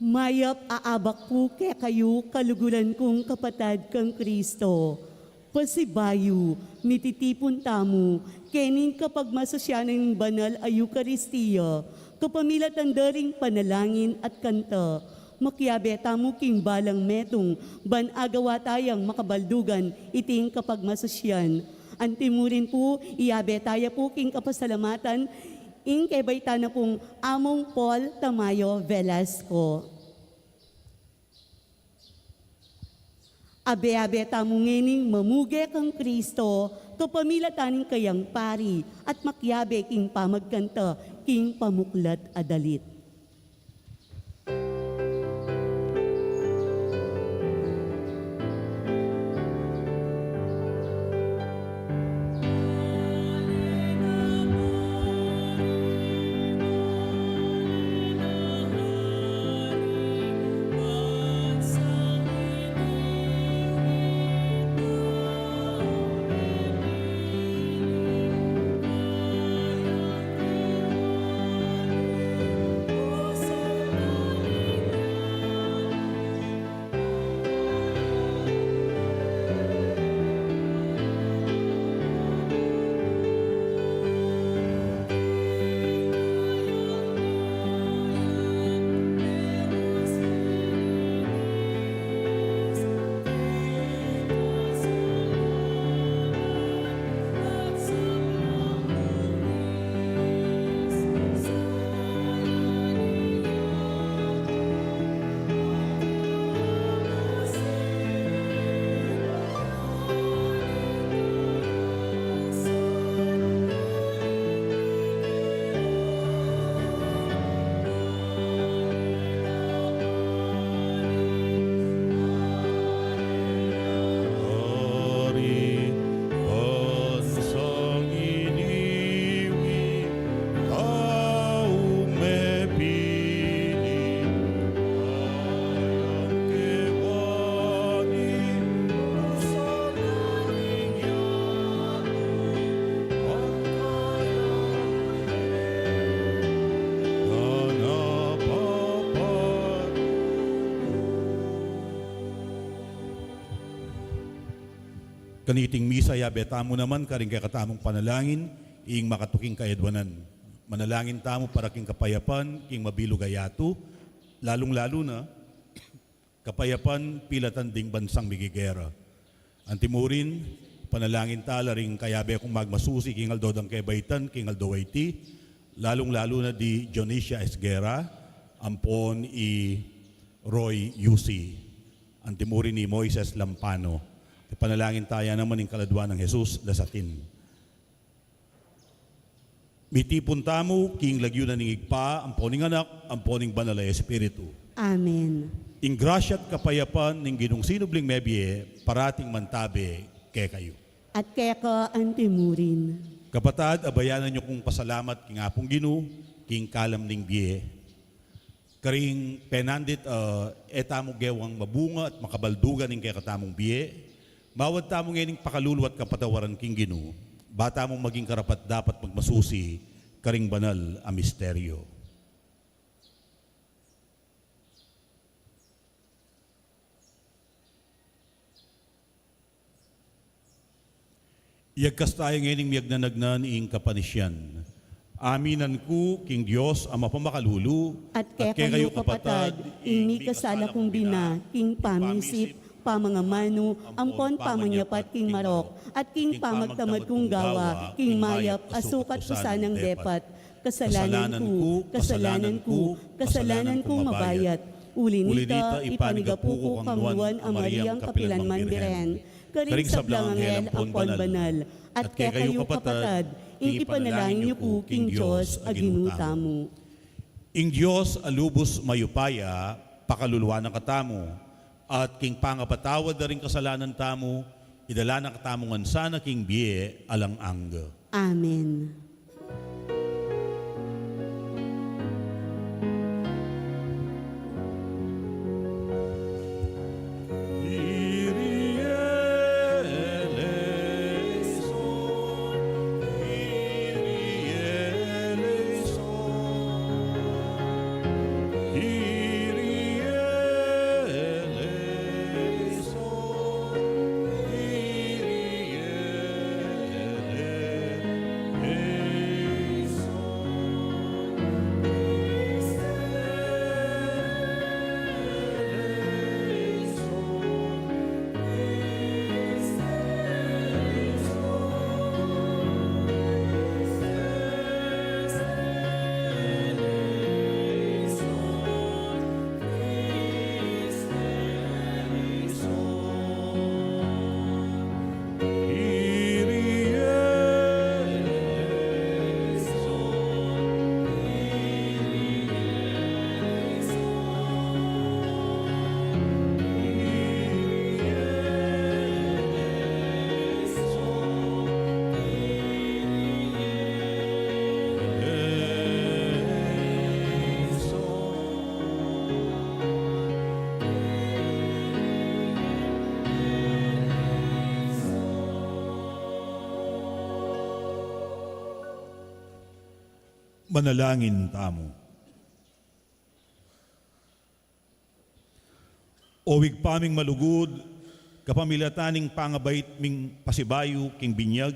Mayap aabak po kaya kayo kaluguran kong kapatad kang Kristo. Pasibayo, mititipon tamo, kening kapag masasyanan ng banal ay Eukaristiya, kapamilatan daring panalangin at kanta, makiabe tamo king balang metong, ban agawa tayang makabaldugan, iting kapag masasyan. Antimurin po, iabe tayo po king kapasalamatan, ing kebay na pong Among Paul Tamayo Velasco. Abe-abe tamungining mamuge kang Kristo, kapamilataning kayang pari, at makyabe king pamagkanta, king pamuklat adalit. Kaniting misa yabe tamo naman karing kaya katamong panalangin ing makatuking kaedwanan. Manalangin tamo para king kapayapan, king mabilugayato, lalong-lalo na kapayapan pilatan ding bansang migigera. Antimurin, panalangin tala ring kayabe kung magmasusi king aldodang kebaitan, king aldowaiti, lalong-lalo na di Dionisia Esguera, ampon i Roy Yusi. Antimurin ni Moises Lampano. Panalangin tayo naman ng kaladwa ng Jesus dasatin. Mitipon tamo, king lagyo na ningigpa, ang poning anak, ang poning banal na Espiritu. Amen. Ing grasya at kapayapan ng ginong sinubling mebye, parating mantabe kay kayo. At kaya ka antimurin. Kapatad, abayanan nyo kong pasalamat king apong ginu, king kalam ning biye. Karing penandit etamo gewang mabunga at makabaldugan ng kaya katamong biye. Bawat tamong ngayon pakaluluwat kapatawaran king Ginu, bata mong maging karapat dapat magmasusi, karing banal a misteryo. Iyagkas tayo ngayon miyagnanagnan ing kapanisyan. Aminan ko, king Diyos, ang mapamakалulu, At kaya kayo kapatad, ing kasala kong bina, king pamisip, pamangamano, ampon pamangyapat king marok, at king pamagtamad kong gawa, king mayap, asukat pusanang depat, kasalanan ko mabayat, ulinita, ipanigapu ko kamuan ang Mariang Kapilanman Biren, karing sablang angel ampon banal, at kaya kayo kapatad, ing ipanalangin niyo po king Diyos aginuta mo. Ing Diyos alubos mayupaya, pakaluluwa ng katamo, at king pangapatawad na rin kasalanan tamo, idala na katamongan sana king biye alang angga. Amen. Manalangin tamo. Owig paming malugod, kapamilataning pangabait ming pasibayo king binyag,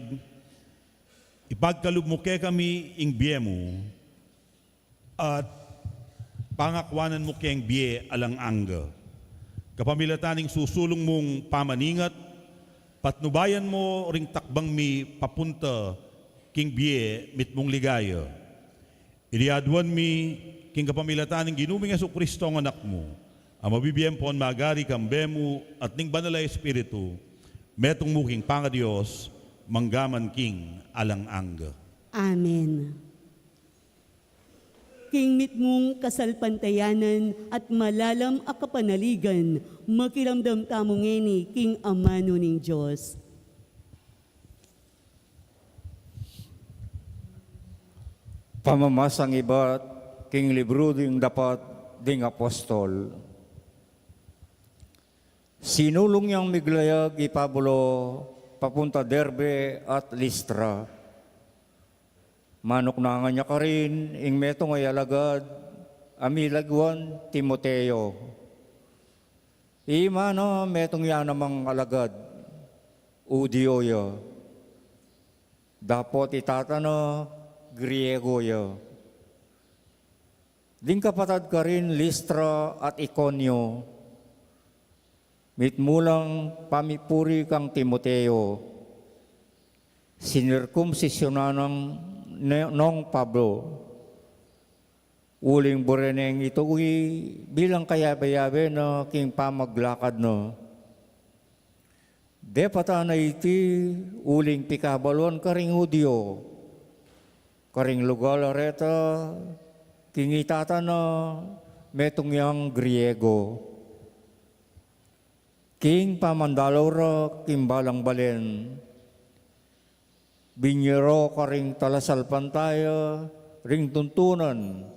ipagkalub mo ke kami ing biye mo, at pangakwanan mo keng biye alang angga. Kapamilataning susulong mong pamaningat, patnubayan mo ring takbang mi papunta king biye mit mong ligaya. Iliadwan mi king kapamilataning ginuming Hesu Kristo ang anak mo, ang mabibiyem po ang magari kambe mo at ning banalay espiritu, metong mo king panga-Diyos, manggaman king alang angga. Amen. King mit mong kasalpantayanan at malalam a kapanaligan, makiramdam tamong ngeni, king amano ning Diyos. Pamamasang iba't king libro ding dapat ding apostol. Sinulong niyang miglayag ipabulo papunta Derbe at Listra. Manok na nga niya ka rin, ing metong ay alagad, amilagwan Timoteo. Imano metong yan namang alagad, Udioya. Dapot itatano, Griego ya. Ding kapatad ka rin Listra at Iconio. Mitmulang pamipuri kang Timoteo. Sinirkumsisyonan nong Pablo. Uling bureneng ito'y bilang kayabe-yabe na king pamaglakad no. Depata na iti uling pikabalon karing Udyo. Karing lugar areta kingitata na metong yang Griego. King pamandalaw ra kimbalang balen. Binyero karing talasalpan tayo, ring tuntunan,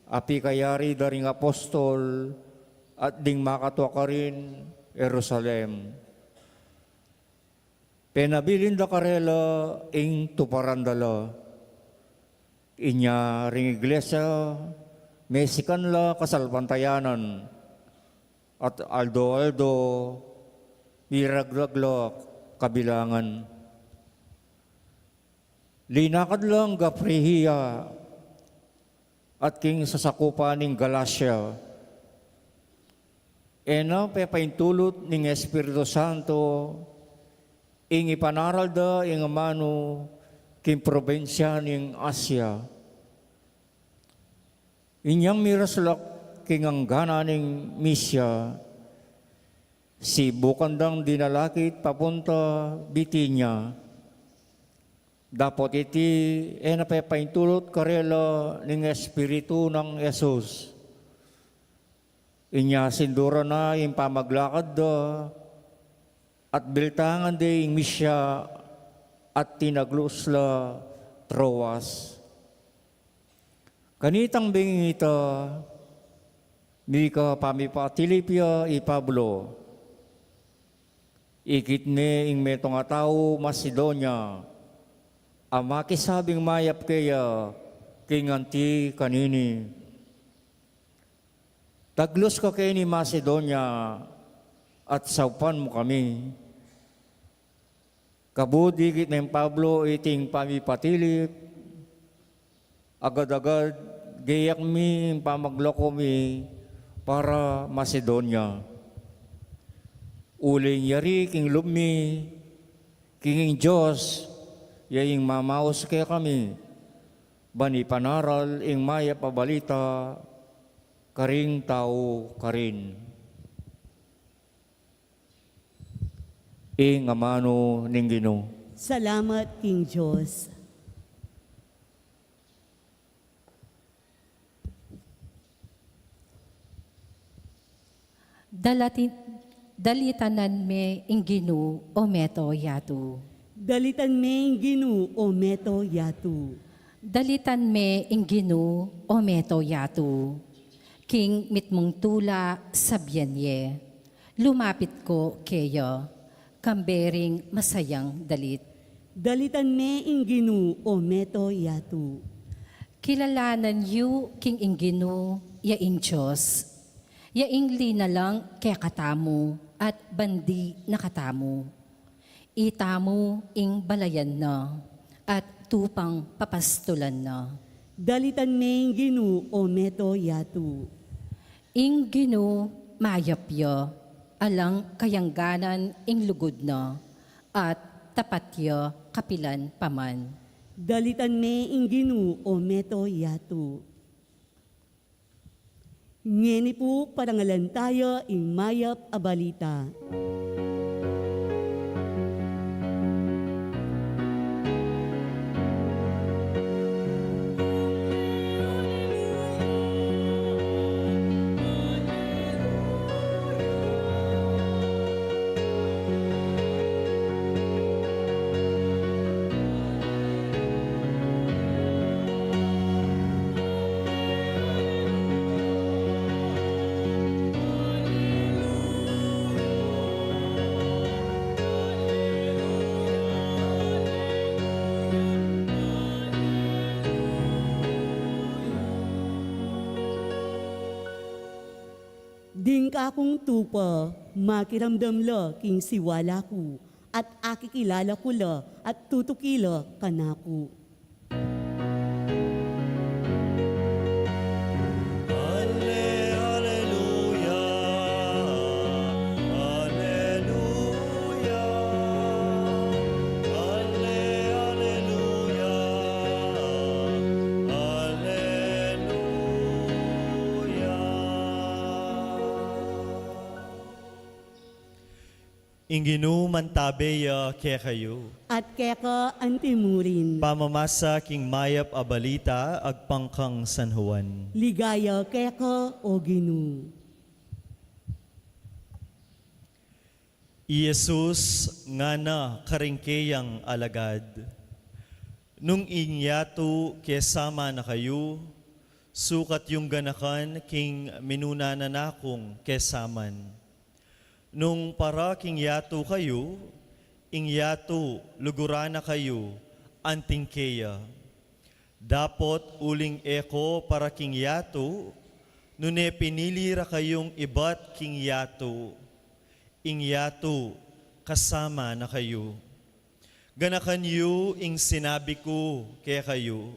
api kayari daring apostol, at ding makatwa ka rin Jerusalem. Penabilin da karela ing tuparandala. Inya ring iglesia, mesikan la kasalpantayanan, at aldo-aldo, iraglag kabilangan. Linakad lang Gaprihiya at king sasakupaning Galacia. Ena pepaintulot ning Espiritu Santo ing ipanaral da ing amano king probensya ning Asya. Inyang miraslak king anggana ning Misya, si bukandang dinalakit papunta Bitinya. Dapat iti napapaintulot karela ning Espiritu ng Jesus. Inya sindura na yung pamaglakad da at biltangan de yung misya at tinaglusla Troas. Kanitang binging ita, mika pamipatilipya ipablo. Ikit ne ing metong atao Macedonia, ama kisabing mayap kaya kinganti kanini. Taglos ka kayo ni Macedonia at saupan mo kami. Kabudigit na yung Pablo iting pamipatilip, agad-agad gayak mi pamagloko mi para Macedonia. Uling yari king lumi, kinging Diyos, yaing mamaos kaya kami, bani panaral ing maya pabalita, karing tao karin. Ing amano ning Ginoo. Salamat, King Diyos. Dalitanan me inginu o meto yatu. Dalitan me ginu o meto yatu. Dalitan me inginu o meto yatu. King mitmong tula sa biyenye. Lumapit ko keyo, kambering masayang dalit. Dalitan me ginu o meto yatu. Kilalanan yu king ingginu, yaing Diyos. Yaing linalang kaya katamu at bandi na katamu. Itamu ing balayan na at tupang papastulan na. Dalitan me Ginu o meto yatu. Ing ginu mayapyo, alang kayangganan ing lugod na at tapatyo kapilan paman. Dalitan me Ginu o meto yatu. Ngeni po parangalan tayo ing mayap a balita. Ding kakong tupa, makiramdam la king siwala ko, at akikilala ko la at tutukila kanaku. Inginu mantabeya kaya kayo. At keka antimurin, Pamamasa king mayap abalita agpangkang San Juan. ligaya keka o Ginu. Iyesus nga na karingkeyang alagad. Nung inyato kesama na kayo, sukat yung ganakan king minuna na nakong kesaman. Nung para king yato kayo, ing yato lugurana kayo, anting keya. Dapot uling eko para king yato, nune pinilira kayong ibat king yato, ing yato kasama na kayo. Ganakan yu ing sinabi ko kaya kayo,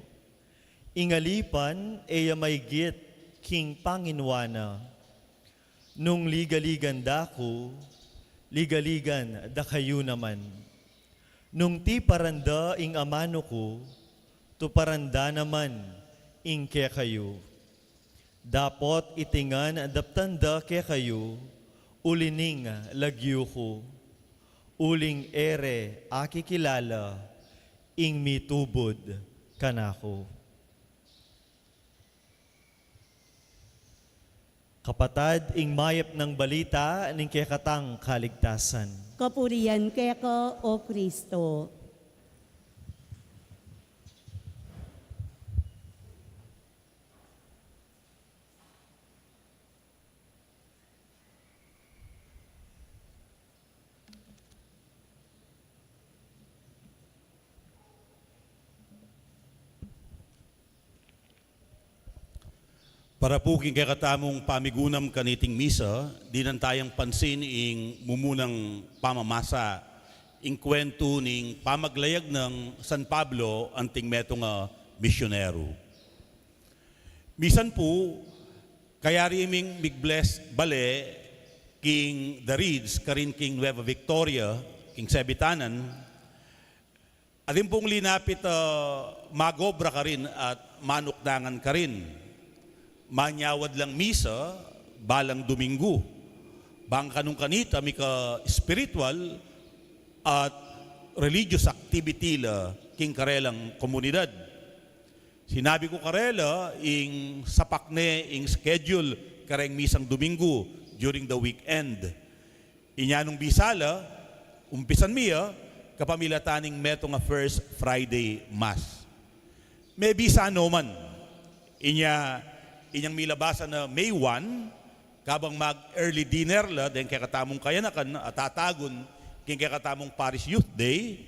ingalipan eya may git king Panginwana. Nung ligaligan dako, ligaligan da kayo naman. Nung ti paranda ing amano ko, to paranda naman ing kaya kayo. Dapot itingan adaptanda kaya kayo, ulining lagyo ko. Uling ere aki kilala, ing mitubod kanako. Kapatad, ing mayap ng balita, ning kekatang kaligtasan. Kapurian keka o Kristo. Para po king kakatamong pamigunam kaniting misa, di nan tayang pansin ing mumunang pamamasa, ing kwento ning pamaglayag ng San Pablo anting metong misyonero. Misan po, kaya riming big-bless bale, king Darids, karin king Nueva Victoria, king Sebitanan, adin pong linapit magobra ka rin at manukdangan ka rin. Manyawad lang misa, balang Domingo. Bang kanong kanita, mika spiritual at religious activity la king karelang komunidad. Sinabi ko karela, ing sapakne, ing schedule, kareng misang Domingo during the weekend. Inyanong bisala, umpisan miya, kapamilataning meto nga first Friday Mass. May bisa no man. Inyang milabasan na May 1, kabang mag-early dinner la, den kaya katamong kayanakan, at tatagon, king kaya katamong Paris Youth Day,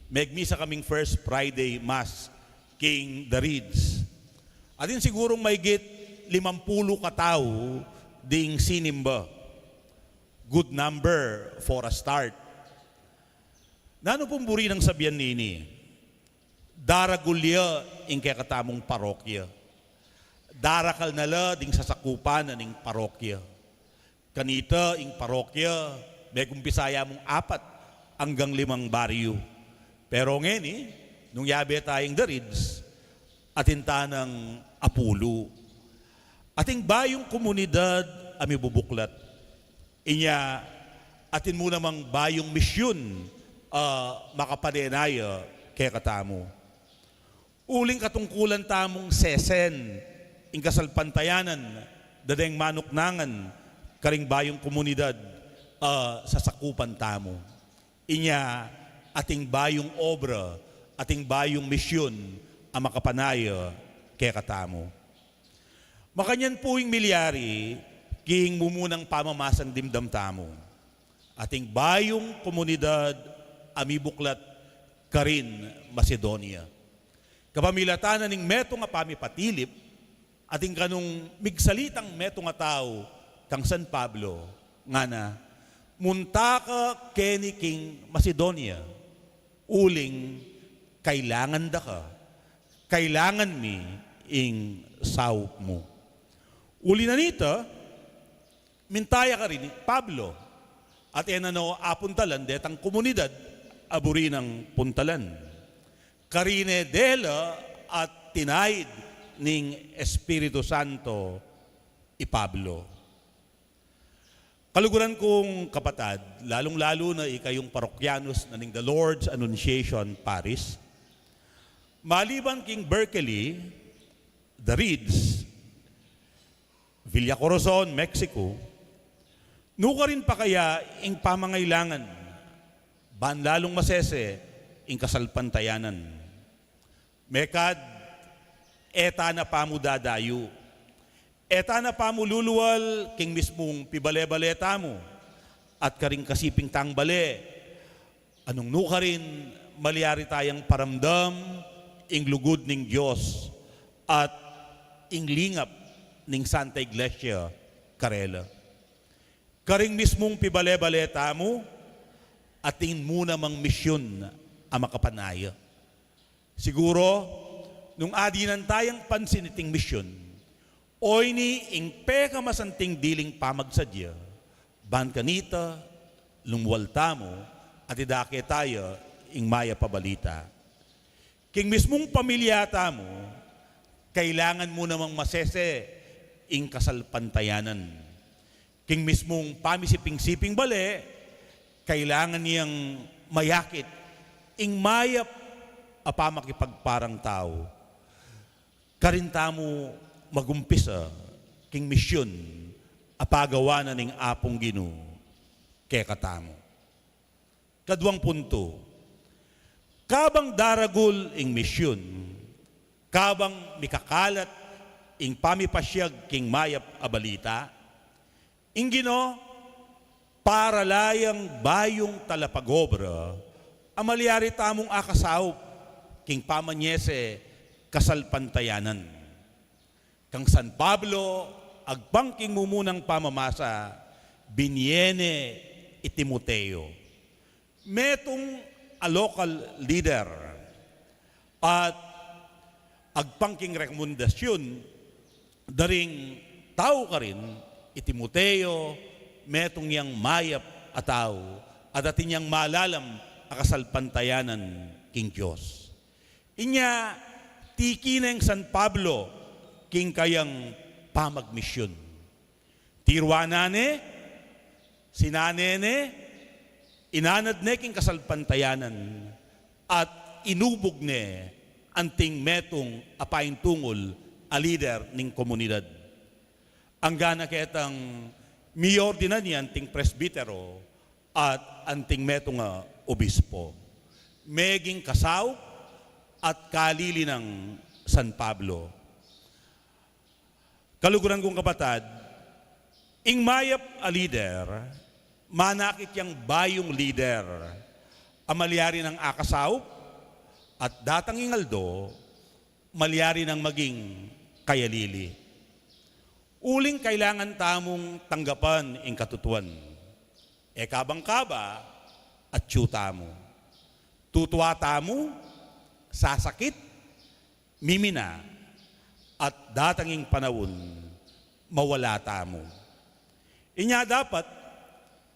megmisa kaming first Friday Mass, king Darids. Atin sigurong maigit 50 katao ding sinimba. Good number for a start. Nano pong buri ng sabihan nini? Daragulya ing kakatamong parokya. Darakal nala ding sasakupan ning parokya. Kanita ing parokya, may kumpisaya mong 4 hanggang 5 baryo. Pero ngayon nung yabe tayong darids, atinta ng apulo. Ating bayong komunidad ami bubuklat. Inya, atin mo namang bayong misyon makapanenaya kaya katamo. Uling katungkulan tamong sesen, ing kasalpantayanan, dadeng manuknangan, karing bayong komunidad sa sakupan tamo. Inya, ating bayong obra, ating bayong misyon, ang makapanaya kaya katamo. Makanyan po yung milyari, king mumunang pamamasang dimdam tamo. Ating bayong komunidad, amibuklat, karin, Macedonia. Kapamilatanan ning meto nga pamipatilip, ating kanong migsalitang meto nga tao, kang San Pablo, nga na, munta ka keni king Macedonia, uling, kailangan da ka, kailangan mi ing saup mo. Uli na nito, mintaya ka rin, Pablo, at enano apuntalan, detang komunidad, aburi ng puntalan. Karine dela at tinaid ning Espiritu Santo i Pablo. Kaluguran kong kapatad, lalong-lalo na ikayong parokyanos na ning The Lord's Annunciation Paris, maliban king Berkeley, The Reeds, Villa Corazon, Mexico, nuka rin pa kaya ing pamangailangan, banlalong masese, ing kasalpantayanan. Mekad, eta na pamudadayo. Eta na pamululuwal, king mismong pibale-baleta mo, at karing kasiping tangbale, anong nuka rin, maliyari tayang paramdam, ing lugod ning Diyos, at ing lingap ning Santa Iglesia, Karela. Karing mismong pibale-baleta mo, atin muna mang misyon ang makapanaya. Siguro, nung adinan tayang pansiniting misyon, oy ni ing peka masanting diling pamagsadya, ban kanita, lumwalta mo, at idake tayo ing maya pabalita. King mismong pamilyata mo, kailangan mo namang masese ing kasalpantayanan. King mismong pamisiping-siping bale, kailangan niyang mayakit ing mayap apamakipagparang tao. Karinta mo magumpisa king misyon apagawa na ning apong Ginoo kaya katamo. Kadwang punto, kabang daragul ing misyon, kabang mikakalat ing pamipasyag king mayap abalita, ing Ginoo para layang bayong talapagobra, amalyari tamong akasaup, king pamanyese kasalpantayanan. Kang San Pablo, agpangking mumunang pamamasa, binyene itimoteo. Metong a local leader at agpangking rekomendasyon, daring tao ka rin, itimoteo, metong yang mayap ataw, at atin yang malalam akasalpantayanan king Diyos. Inya, tiki ng San Pablo, king kayang pamagmisyon. Tirwanane, sinanene, inanad ne king kasalpantayanan, at inubog ne anting metong apain tungol a leader ning komunidad. Ang gana ketang miordinan niya anting presbitero at anting metong obispo. Meging kasaw at kalili ng San Pablo. Kaluguran kong kapatad, ing mayap a leader, manakit yang bayong leader, amalyari ng akasaw, at datang ingaldo, malyari ng maging kayalili. Uling kailangan tamong tanggapan ing katutuan. E kabang-kaba at tiyuta mo. Tutuwa tamo, sasakit, mimina, at datanging panahon, mawala tamo. Inya dapat,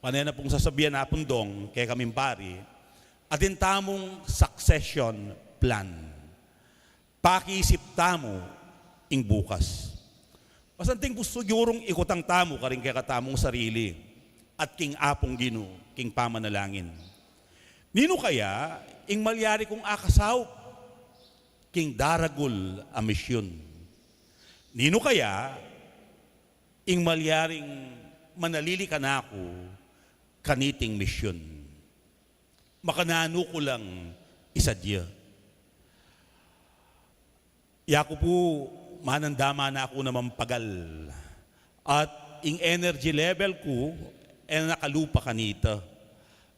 panay na pong sasabihan na pundong kay kaming pari, atin tamong succession plan. Pakiisip tamo ing bukas. Pasanting gusto yurong ikutang tamo karing kay katamong sarili at king apong Gino, king pamanalangin. Nino kaya ing malyari kong akasaw king daragul a misyon. Nino kaya ing malyaring manalili ka na ako kaniting misyon. Makanano ko lang isa diya. Yako po, manandama na ako naman pagal. At ing energy level ko, nakalupa kanita.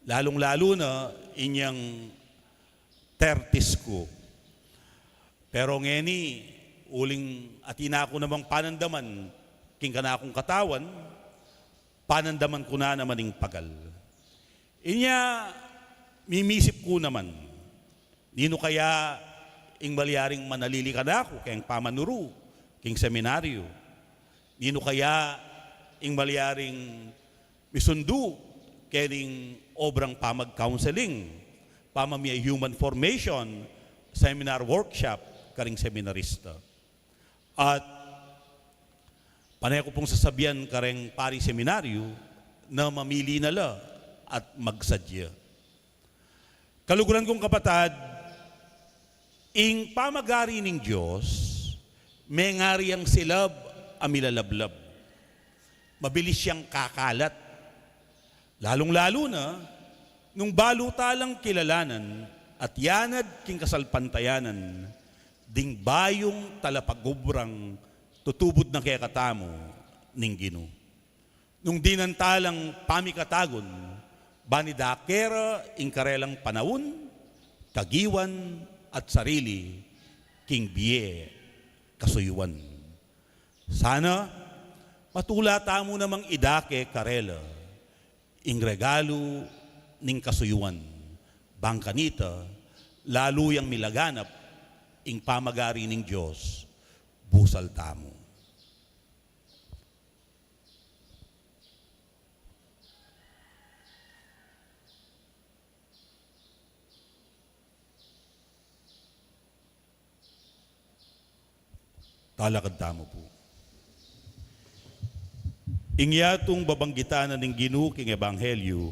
Lalong-lalo na inyang 30s ko. Pero ngeni, uling atina ako namang panandaman, king ka na akong katawan, panandaman ko na naman ing pagal. Inya, mimisip ko naman, nino kaya ing malyaring manalili ka na ako, kayang pamanuru, king seminaryo. Nino kaya ing malyaring misundu, kayang obrang pamag-counseling, pamamiyay human formation, seminar workshop, karing seminarista. At panay ko pong sasabihan karing pari seminaryo na mamili nala at magsadya. Kaluguran kong kapatad, ing pamagari ning Diyos, may ngari ang silab amilalablab. Mabilis siyang kakalat. Lalong-lalo na, nung balutalang kilalanan at yanad king kasalpantayanan, ding bayong talapagubrang tutubod na kaya katamo ning Gino. Nung dinantalang pamikatagon, banidakera ing karelang panahon, kagiwan at sarili, king biye, kasuyuan. Sana, matula tamo namang idake karela, ing regalo ning kasuyuan. Bangkanita, lalo yang milaganap, ing pamagari ning Diyos, busal tamo. Talakad tamo po. Ingyatong babanggitanan ng Gino king Ebanghelyo,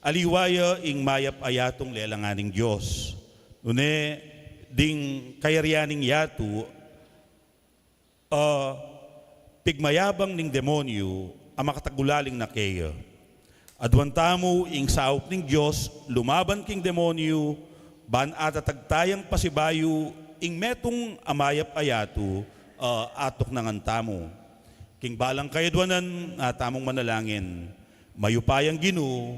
aliwaya ing mayap ayatong lelanganing Diyos. Nune, ding kayarianing yatu, pigmayabang ning demonyo, ang makatagulaling na kaya. Adwan tamo ing saop ning Diyos, lumaban king demonyo, ban atatagtayang pasibayo, ing metong amayap ayatu, atok nangan tamo. King balang kayadwanan, tamong manalangin, mayupayang Gino,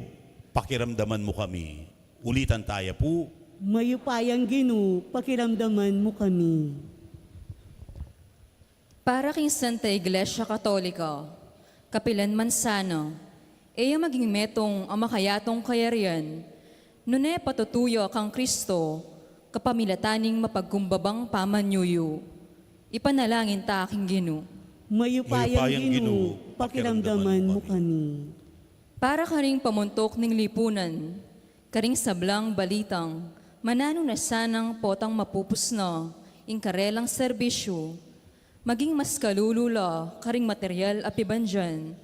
pakiramdaman mo kami. Ulitan tayo po. Mayupayang Gino, pakiramdaman mo kami. Para king Santa Iglesia Katolika, Kapilan Mansano, eya maging metong ang makayatong kayarian, nune patutuyo kang Kristo, kapamilataning mapagkumbabang pamanyuyo. Ipanalangin ta aking Gino. Mayupayang Gino, pakiramdaman mo kami. Para karing pamuntok ning lipunan, karing sablang balitang, mananong na sanang potang mapupus na, ing karelang serbisyo, maging mas kalulula, karing material apibandyan.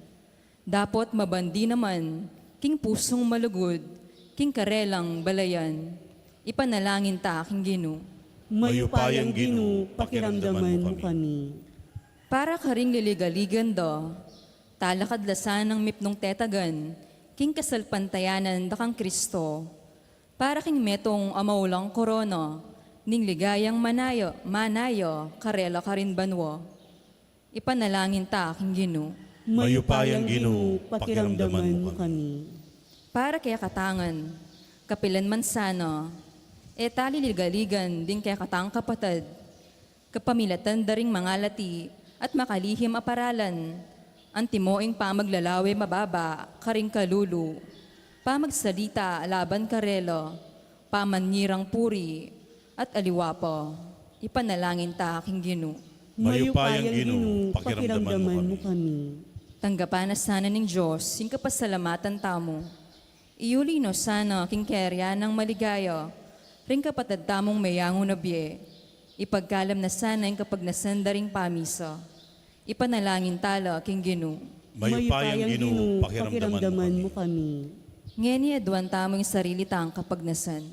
Dapot mabandi naman, king pusong malugod, king karelang balayan. Ipanalangin ta aking Gino. Mayupayang Gino, pakiramdaman mo kami. Para karing liligaligan do, talakadlasan ng mipnong tetagan, king kasalpantayanan da kang Kristo. Para king metong amaulang korona, ning ligayang manayo, karela karin banwa. Ipanalangin ta aking Gino. Mayupayang Gino, pakiramdaman mo kami. Para kaya katangan, Kapilan Mansano, tali ligaligan din kaya katang kapatid, kapamilatan daring mga lati, at makalihim aparalan, antimoing pamaglalawe mababa, karing kalulu, pamagsalita laban karelo, pamanyirang puri, at aliwapo, ipanalangin ta aking Ginoo. Mayupayang Ginoo, pakiramdaman mo kami. Tanggapan na sana ng Diyos, yung kapasalamatan tamo. Iuli no sana king kerya ng maligaya, ring kapatid tamong mayango na biye. Ipagkalam na sana yung kapag nasandaring pamisa. Ipanalangin tala king Ginoo. Mayupayang Ginoo, pakiramdaman mo kami. Ngeni adwan tamong sarili tang kapag nasan.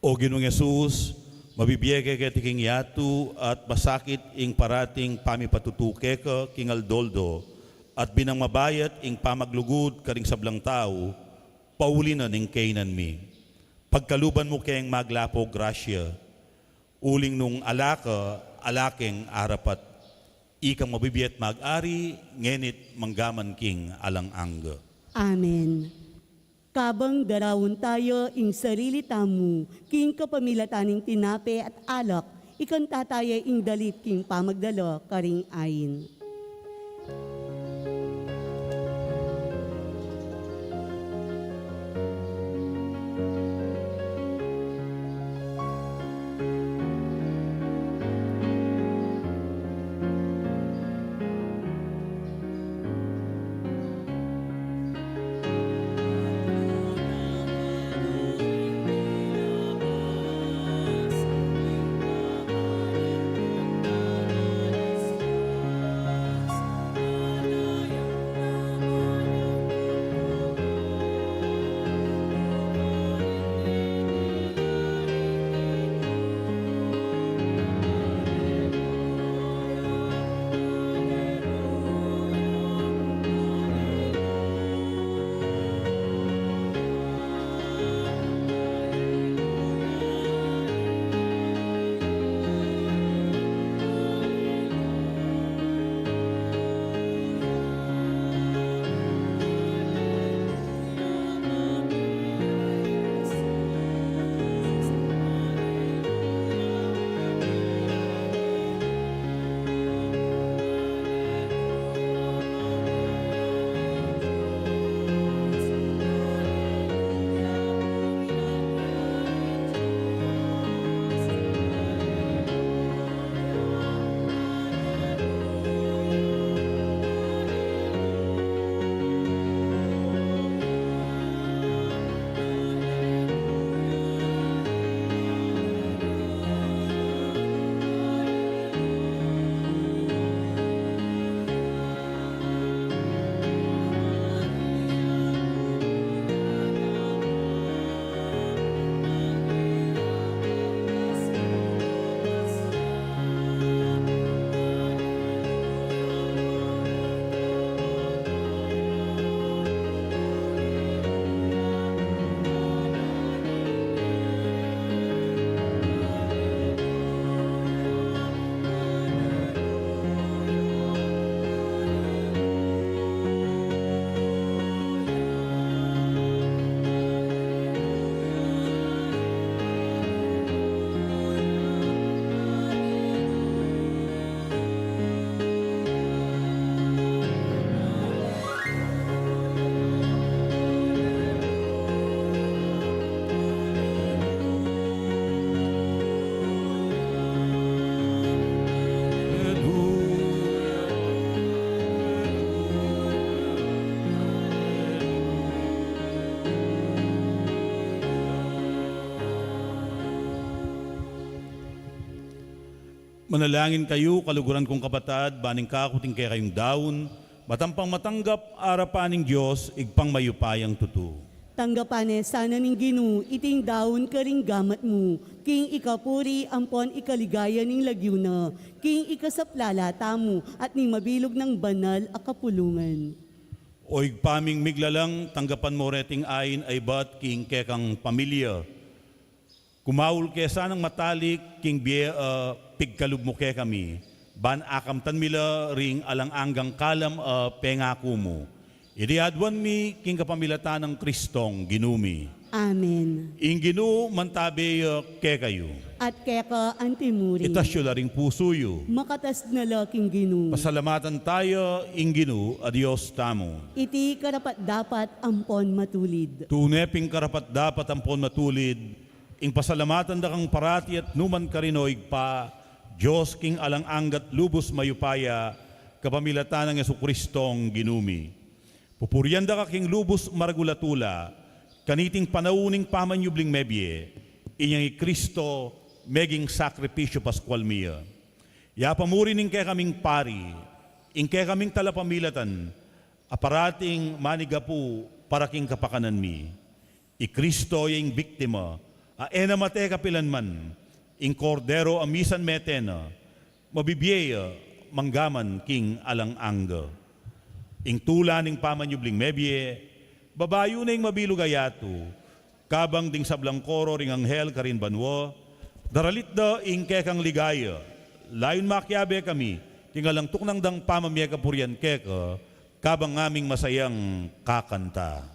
O Ginoong Yesus, mabibiyege ka tiking yatu at masakit ing parating pamipatutuke ka king aldoldo at binang mabayat ing pamaglugod karing sablang tao, pauli na ning kainan mi. Pagkaluban mo kayang maglapo grasya, uling nung alaka, alakeng arapat, ikang mabibiyat mag-ari, ngenit manggaman king alang-angga. Amen. Kabang darawon tayo ing sarili tamu, king kapamilataning tinape at alak, ikan tataya ing dalit king pamagdalo karing ayin. Manalangin kayo, kaluguran kong kapatad, baning kakuting kaya kayong daon, matampang matanggap arapaning Diyos, igpang mayupayang tutu. Tanggapane sana ning Ginoo, iting daon karing gamat mo, king ikapuri ampon ikaligaya ning lagyuna, king ikasaplala tamo at ning mabilog ng banal a kapulungan. O igpaming miglalang, tanggapan mo reting ayin ay bat king kekang pamilya. Kumawul kesa ng matalik king pigkalub mo ke kami. Ban akamtan mila ring alang-anggang kalam pengako mo. Idi adwan mi king kapamilatan ng Kristong ginumi. Amen. Ing ginu mantabe ke kayo. At keka antimuri. Itasyo la ring puso yu. Makatas na laking ginu. Pasalamatan tayo ing ginu a Diyos tamo. Iti karapat dapat ampon matulid. Tuneping karapat dapat ampon matulid. Ing pasalamatan da kang parati at numan karinoig pa. Diyos king alang-anggat lubos mayupaya. Kapamilatan ng Jesucristong ginumi. Pupuryan da ka king lubos maragulatula. Kaniting panauning pamanyubling mebye, inyang Kristo meging sakripisyo paskwal miya. Ya pamuri ning kaya kaming pari, ing kaya kaming talapamilatan, aparating manigapu para king kapakanan mi. I Kristo yung biktima, aena mate kapilan man, ing kordero amisan metena, mabibyeya manggaman king alang-angga. Ing tula ning pamanyubling mebye, babayo na yung mabilugayato, kabang ding sablang koro ring anghel karin banwo, daralit da ing kekang ligaya, layon makyabe kami, tingalang tuknang dang pamamya kapuryan keka, kabang aming masayang kakanta.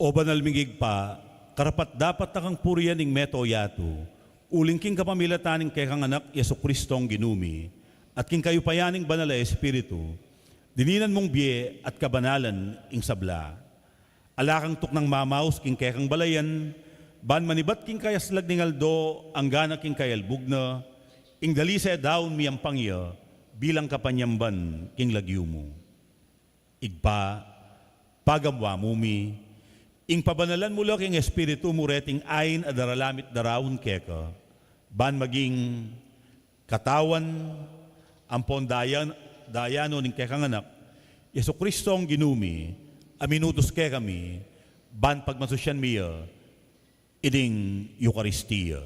O banal mingig pa, karapat dapat takang puriyan ning meto yato, uling king kapamilataning kekang anak Jesucristong ginumi, at king kayo payaning banal na Espiritu, dininan mong biye at kabanalan ing sabla. Alakang tuk ng mamaus king kekang balayan, ban manibat king kayaslag ning aldo, ang gana king kayalbug na, ing dalise daon miyang pangya, bilang kapanyamban king lagyu mo. Igpa, pagamwa mumi, ing pabanalan mo lang king Espiritu mo reting ayin at daralamit darawon keka, ban maging katawan, ampon dayano ning kekang anak, Jesucristong ginumi, aminutos ke kami, ban pagmasusyan miya, iding Eucharistia.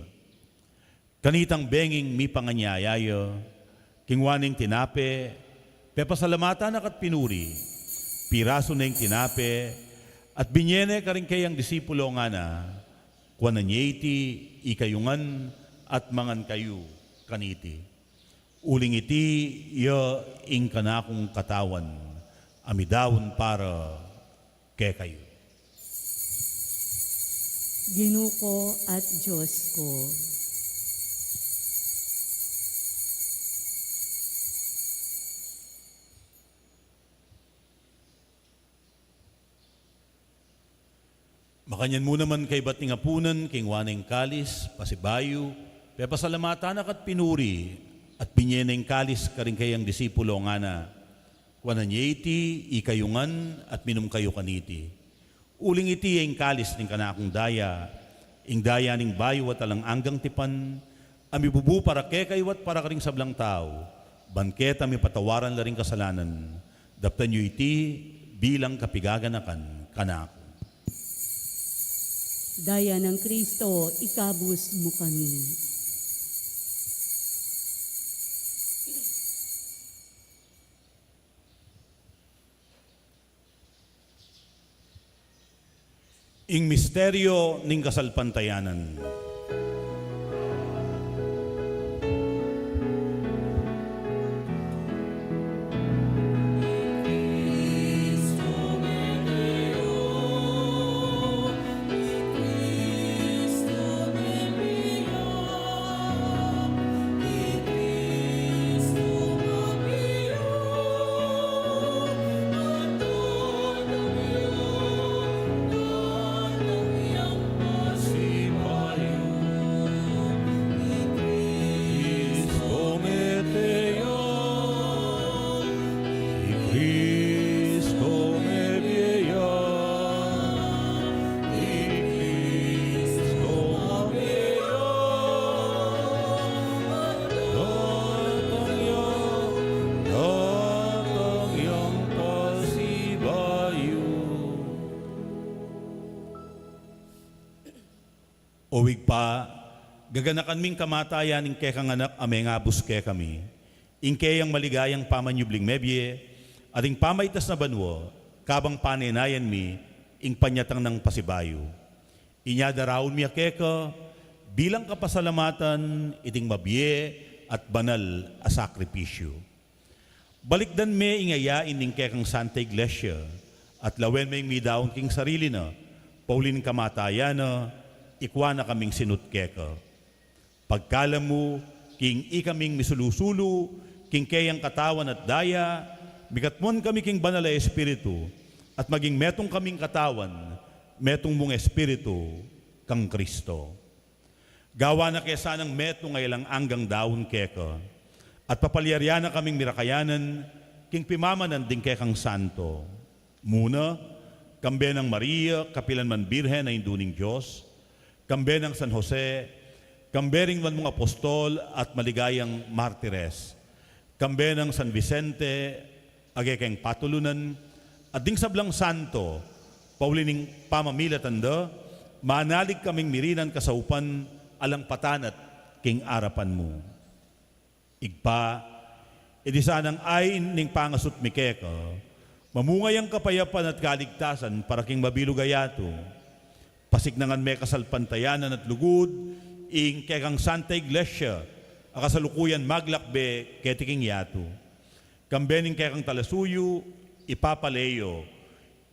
Kanitang benging mi panganyayaya, kingwaning tinape, pepasalamatan akat pinuri, piraso na yung tinape, at binyene ka rin kayang disipulo nga na, kwananyeti, ikayungan, at mangan kayo kaniti. Uling iti, iya ing kanakong katawan, amidawon para ke kayo. Ginuko at Diyos ko. Makanyan mo naman kay bating apunan, king waneng kalis, pasibayo, pepasalamatan at pinuri, at binyeneng kalis ka rin kayang disipulo nga na, kwananyeti, ikayungan, at minum kayo kaniti. Uling iti ing kalis ning kanakong daya, ing daya ning bayo at alang anggang tipan, ami bubu para kekaywat para karing sablang tao, banket ami patawaran la ring kasalanan, daptan yu iti bilang kapigaganakan kanako. Daya ng Kristo, ikabus mo kami. Ing misteryo ning kasalpantayanan. Uwig pa, gaganakan ming kamatayan ing kekang anak ame nga buske kami. Ing kayang maligayang pamanyubling mebye, at ing pamaytas na banwo, kabang panenayan mi, ing panyatang ng pasibayo. Inya darawon mi akeka, bilang kapasalamatan, iting mabye at banal a sakripisyo. Balikdan me ingayain ing kekang Santa Iglesia, at lawen may midaon king sarili na, paulin kamatayan na, ikwa na kaming sinutkeka. Pagkala mo, king ikaming misulusulu, king kayang katawan at daya, bigatmon kami king banal na espiritu, at maging metong kaming katawan, metong mong espiritu, kang Kristo. Gawa na kesa ng metong ngaylang anggang daon keka, at papalyarya na kaming mirakayanan, king pimamanan ding kekang santo. Muna, kambe ng Maria, kapilan man birhen na induning Diyos, kambe ng San Jose, kambe ring man mong apostol at maligayang martires, kambe ng San Vicente, agekeng patulunan, at ding sablang santo, paulining pamamilatanda, manalig kaming mirinan kasaupan, alang patanat king arapan mo. Igpa, edi sanang ayin ning pangasut mikeka, mamungay ang kapayapan at kaligtasan para king mabilugayato, pasignangan me kasalpantayanan at lugod, ing kekang Santa Iglesia, akasalukuyan maglakbe ketiking yato. Kambening kekang talasuyo, ipapaleyo,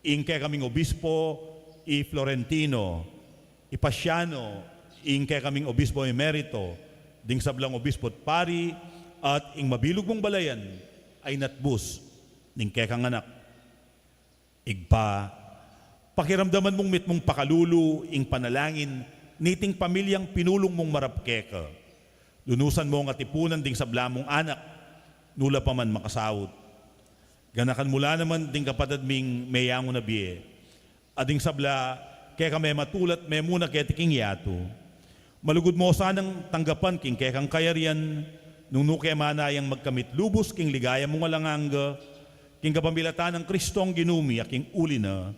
ing kekaming obispo, i Florentino, ipasyano, ing kekaming obispo emerito, ding sablang obispo at pari, at ing mabilog mong balayan, ay natbus, ning kekang anak. Igpa, pakiramdaman mong mitmong pakalulu, ing panalangin, niting pamilyang pinulong mong marapkeka. Lunusan mo ang atipunan ding sabla mong anak, nula pa man makasawot. Ganakan mula naman ding kapatid ming mayango na biye. Ading sabla, kaya may matulat may muna ketiking yato. Malugod mo sanang tanggapan king kekang kayarian, nung nuke manayang magkamit lubos king ligaya mong alanganga, king kapamilatan ng Kristong ginumi aking uli na,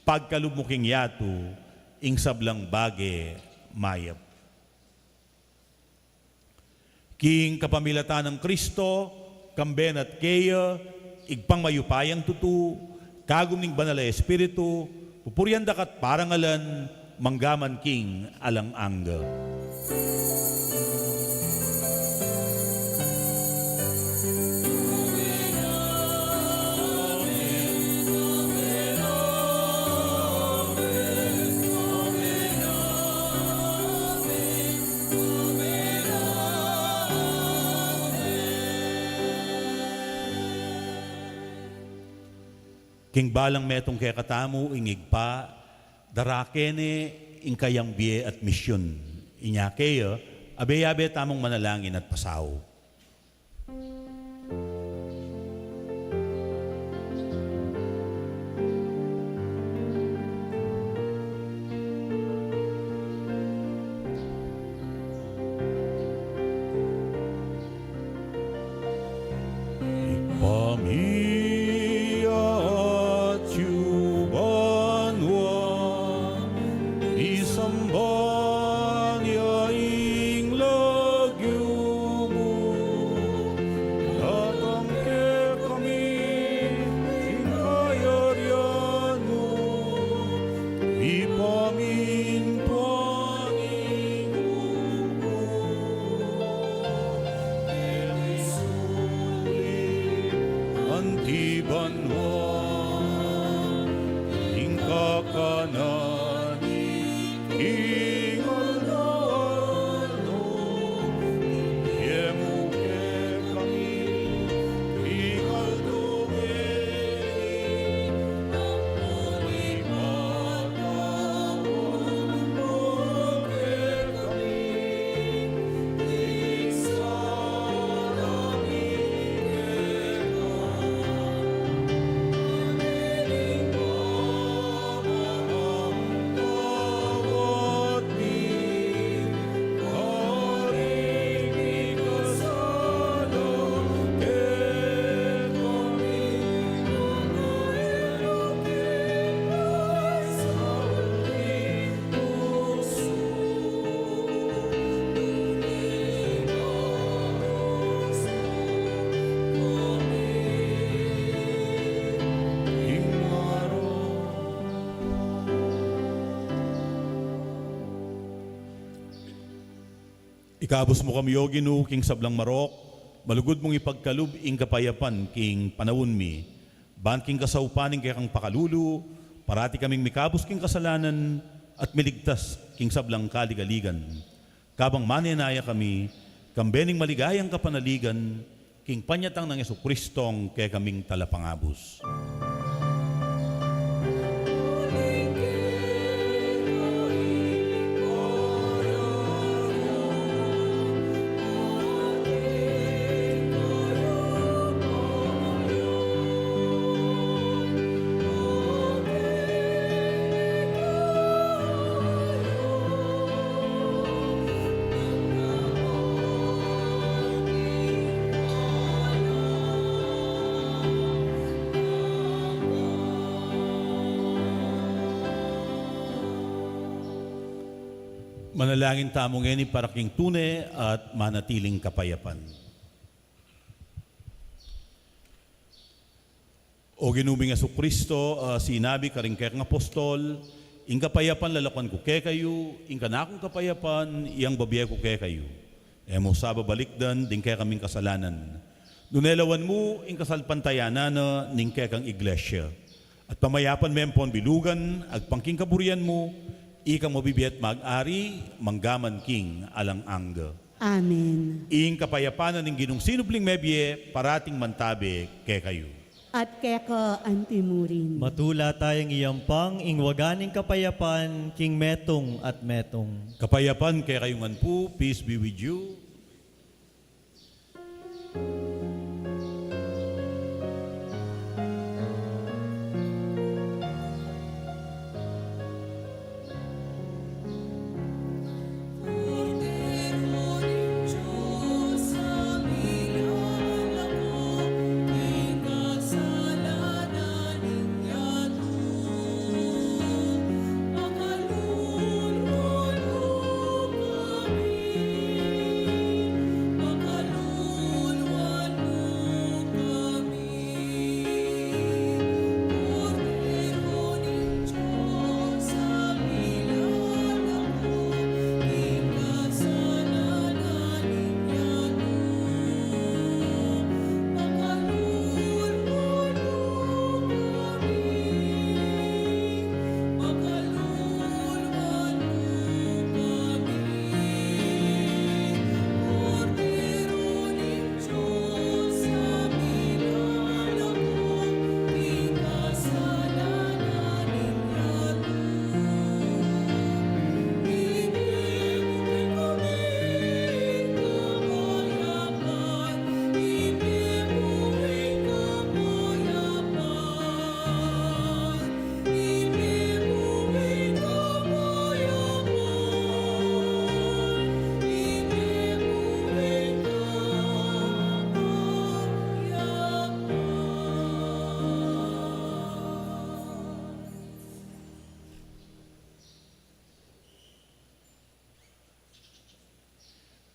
pagkalub mo king yato, ing sablang bage mayap. King kapamilatan ng Kristo, kamben at keya, igpang mayupayang tutu, kagum ning banal na espiritu, pupuryan dakat parangalan, manggaman king alang angga. King balang metong kaya katamu, ingigpa, darakene, ing kayang biye at misyon. Inya kaya, abe-abe tamong manalangin at pasaw. Antibanwa, Inka kanani, King Alano, Yemu ke kami, Ikal dugeri, Ampuni matawon mo ke kami, Isa kami ke Bawat ni Haring ikasala ket kami Mangaelo ket pasauli puso Dunigaros kami Ingaro Ikabos mo kami o Ginoo king sablang marok, malugod mong ipagkalub ing kapayapan king panawon mi. Ban king kasaupaning kay kang pakalulu, parati kaming mikabos king kasalanan at miligtas king sablang kaligaligan. Kabang manenaya kami, kambening maligayang kapanaligan, king panyatang ng Jesucristong kay kaming talapangabos. Manalangin tamong ngeni para king tune at manatiling kapayapan. O ginuming Jesucristo, sinabi ka rin kayang apostol, ing kapayapan lalakuan ko kay kayo, ing kanakong kapayapan, iyang babiya ko kay kayo. Emo sa babalikdan, din kay kaming kasalanan. Nunelawan mo, ing kasalpantayanan na, ning kay kang iglesia. At pamayapan mempon bilugan, agpangking kaburian mo, ikang mabibiyat mag-ari, manggaman king alang angga. Amen. Ing kapayapanan ng ginong sinubling mebye, parating mantabe kay kayo. At keka antimurin. Matula tayong iyampang ingwaganing kapayapan, king metong at metong. Kapayapan kay kayong po, peace be with you.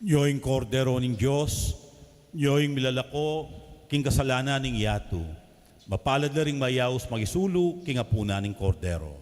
Yoing kordero ning Diyos, yoing milalako, king kasalanan ning yato. Mapalad na ring mayaos magisulu, king apuna ning kordero.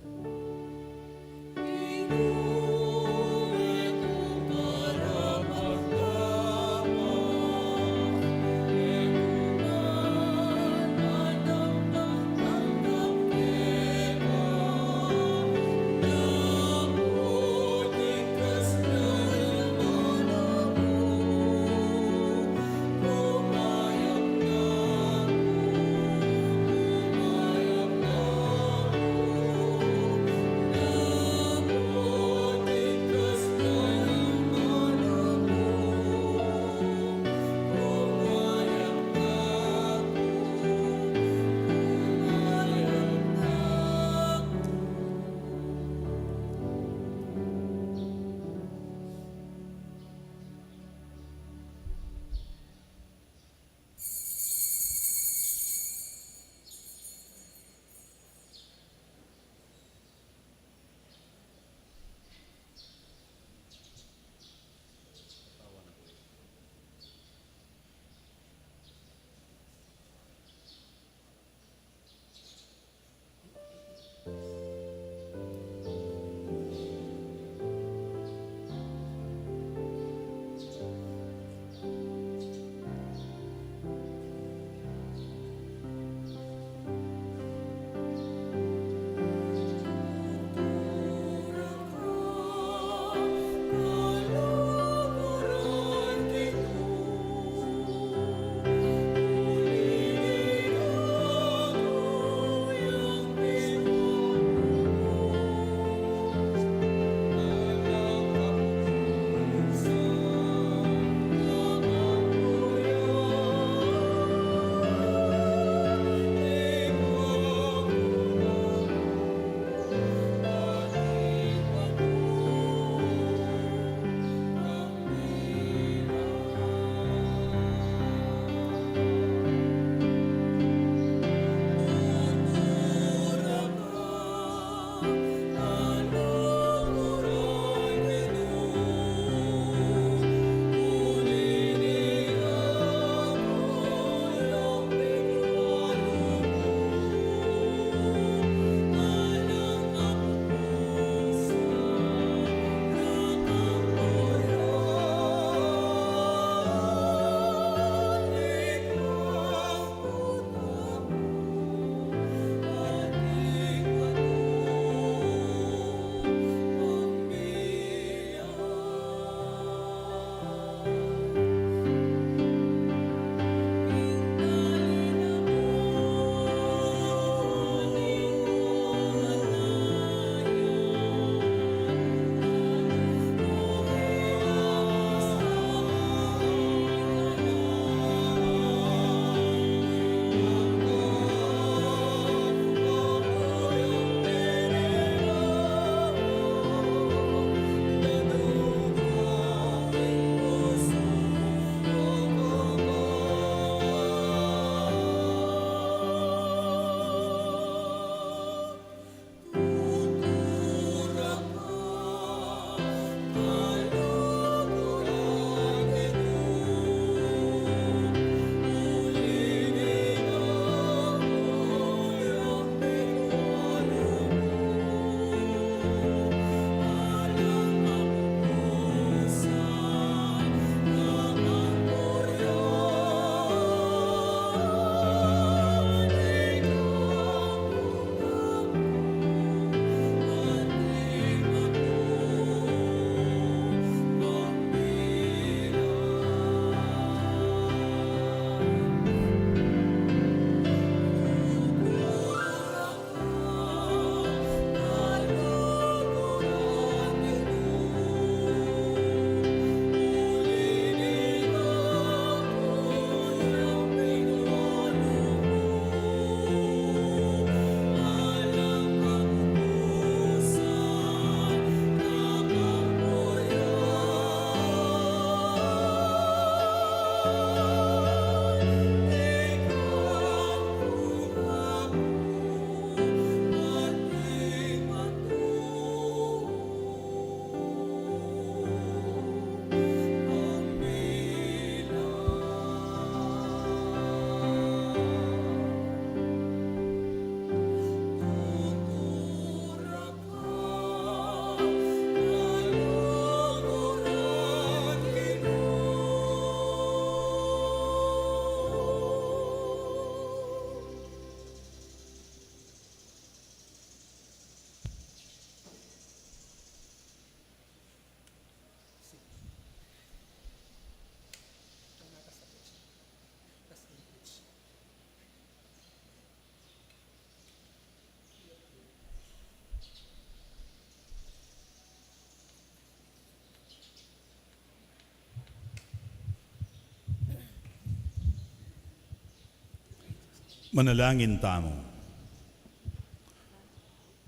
Manalangin tamo.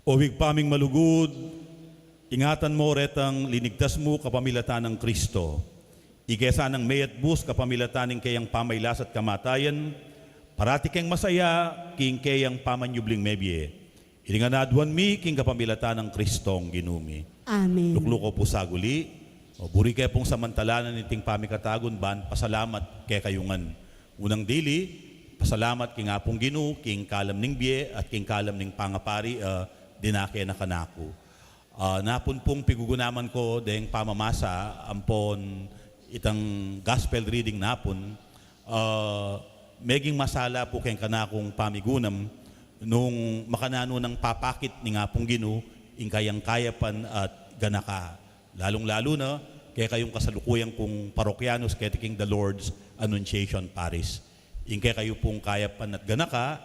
O wigpaming malugod, ingatan mo retang linigtas mo kapamilatan ng Kristo. Igesa ng mayat bus kapamilatan ng kayang pamaylas at kamatayan, parati keng masaya king kayang pamanyubling mebye. Ilinganadwan mi king kapamilatan ng Kristong ginumi. Amen. Lukluko po saguli, o buri kaya pong samantalanan niting pamikatagon ban, pasalamat kay kayungan. Unang dili, pasalamat king apong ginu, king kalam ning biye at king kalam ning pangapari, dinake na kanako. Napon pong pigugunaman ko deng pamamasa, ampon itang gospel reading napon, meging masala po kayong kanakong pamigunam, nung makanano ng papakit ni nga pong ginu, ing kayang kayapan at ganaka. Lalong-lalo na, kaya kayong kasalukuyang kong parokyanos, kaya tiking the Lord's Annunciation Paris. Ing kaya kayo pong kayapan at ganaka,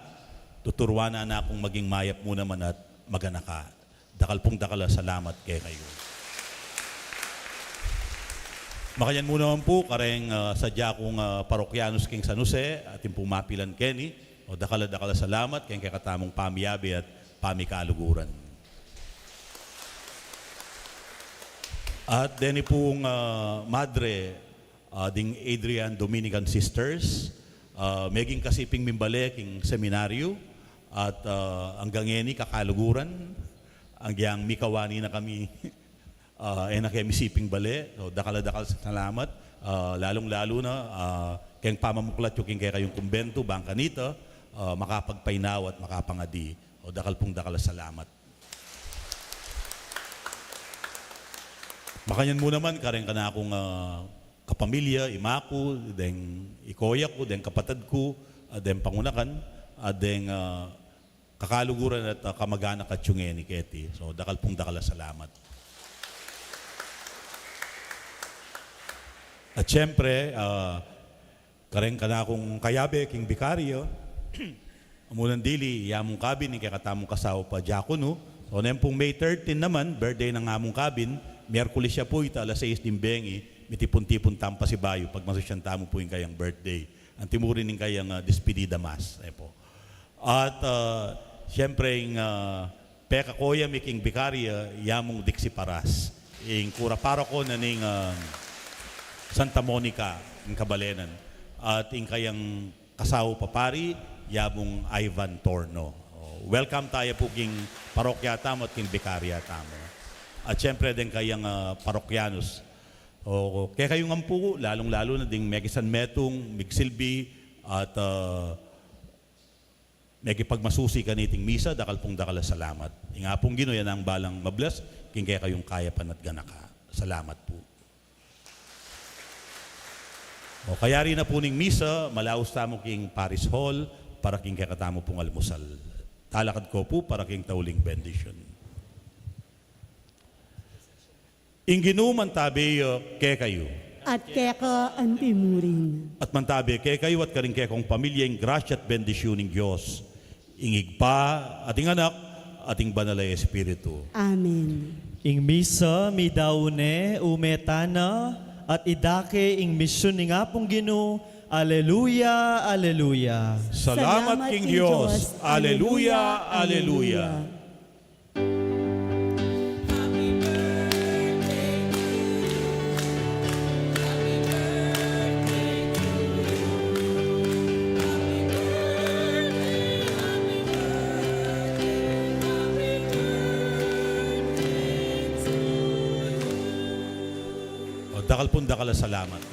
tuturuan na akong maging mayap mo naman at maganaka. Dakal pong dakala, salamat kaya kayo. Makayan mo naman po, kareng sadya kong parokyanos king San Jose, ating pong mapilan Kenny, o dakala salamat, kaya katamong pamiyabi at pamikaluguran. At deni pong madre, ding Adrian Dominican Sisters, meging kasiping mimbale king seminaryo, at hanggang ngeni kakaluguran, hanggang mikawani na kami, na kaya misiping bale, so dakala salamat, lalong-lalo na, kayang pamamuklat yung kaya kayong kumbento, bangka nito, makapagpainaw at makapangadi, o dakal salamat. Makanyan mo naman, kareng ka na akong kapamilya, imaku, deng ikoya ko, deng kapatid ko, deng pangunakan, deng kakaluguran at kamag-anak at yung ni Keti. So, dakal salamat. At syempre, kareng ka na akong kayabe, king bikaryo, amunan dili, yamong kabin, ni katamong kasawa pa diakono. So, pong May 13 naman, birthday ng among kabin, Miyerkules siya po, alas 6 din bengi, mitipon-tipon tampa si Bayo, pag masusyan tamo po yung kayang birthday. Ang timurin yung kayang despedida mass. Po. At siyempre, yung peka koya, miking bikarya, yamong diksi paras. Yung kura para ko na ning Santa Monica, yung kabalenan. At yung kayang kasaw papari, yamong Ivan Torno. Welcome tayo po king parokya tamo at king bikarya tamo. At syempre din kayang parokyanos. Kaya kayong ampu, lalong-lalo na ding Megisan Metong, Migsilbi, at megipagmasusi kaniting misa, dakal salamat. Nga pong ginoyan ang balang mabless, king kaya kayong kayapan at ganaka. Salamat po. Kaya rin na po ning misa, malaos tamo king Paris Hall, para king kaya katamo pong almusal. Talakad ko po para king tauling bendition. Inginu mantabi kaya kayo. At keka antimurin. At mantabi kaya kayo at karing kaya kong pamilya ing grasya at bendisyon ng Diyos. Ingigpa, ating anak, ating banalay espiritu. Amen. Ing misa mi daune umetana at idake ing misyon ni ngapong Ginoo. Alleluia, alleluia. Salamat king Diyos. Alleluia, alleluia. Dakal salamat.